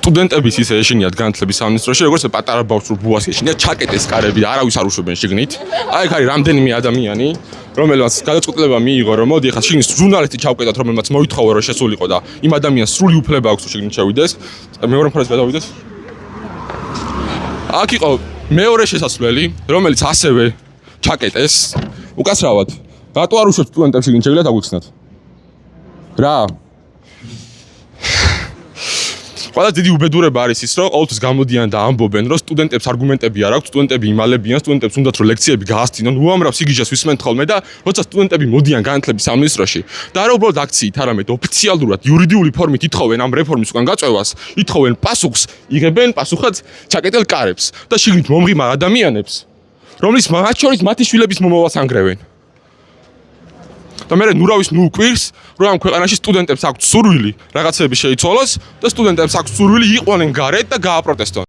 სტუდენტების ისე ეშინიათ განათლების სამინისტროში, როგორც პატარა ბავშვს ბუას ეშინიათ ჩაკეტეს კარები და არავის არ უშვებენ შიგნით. აი აქ არის რამდენიმე ადამიანი, რომელმაც გადაწყვეტილება მიიღო, რომ მოდი ახლა შიგნით ჟურნალისტი ჩავკეტათ, რომელმაც მოითხოვა რომ შესულიყო და იმ ადამიანს სრული უფლება აქვს შიგნით შევიდეს. მეორე მხარეს გადავიდეთ. აქ იყო მეორე შესასვლელი, რომელიც ასევე ჩაკეტეს. უკაცრავად, რატო არ უშვებთ სტუდენტებს შიგნით შეგიძლიათ აგვიხსნათ? რა? ყველა დიდი უბედურება არის ის, რომ ყოველთვის გამოდიან და ამბობენ, რომ სტუდენტებს არგუმენტები არ აქვს, სტუდენტები იმალებიან, სტუდენტებს უნდათ რომ ლექციები გაასწინონ, უამრავ სიგიჟეს ვისმენთ ხოლმე და როცა სტუდენტები მოდიან განათლების სამინისტროში და არა უბრალოდ აქციით, არამედ ოფიციალურად იურიდიული ფორმით ითხოვენ ამ რეფორმის უკან გაწევას, ითხოვენ პასუხს, იღებენ პასუხად ჩაკეტილ კარებს და შიგნით მომღიმარ ადამიანებს, რომლის მათ შორის მათი შვილების მომავალს ანგრევენ. და მე ნურავის უკვირს, რომ ამ ქვეყანაში სტუდენტებს აქვთ სურვილი რაღაცები შეიცვალოს და სტუდენტებს აქვთ სურვილი იყვნენ გარეთ და გააპროტესტონ.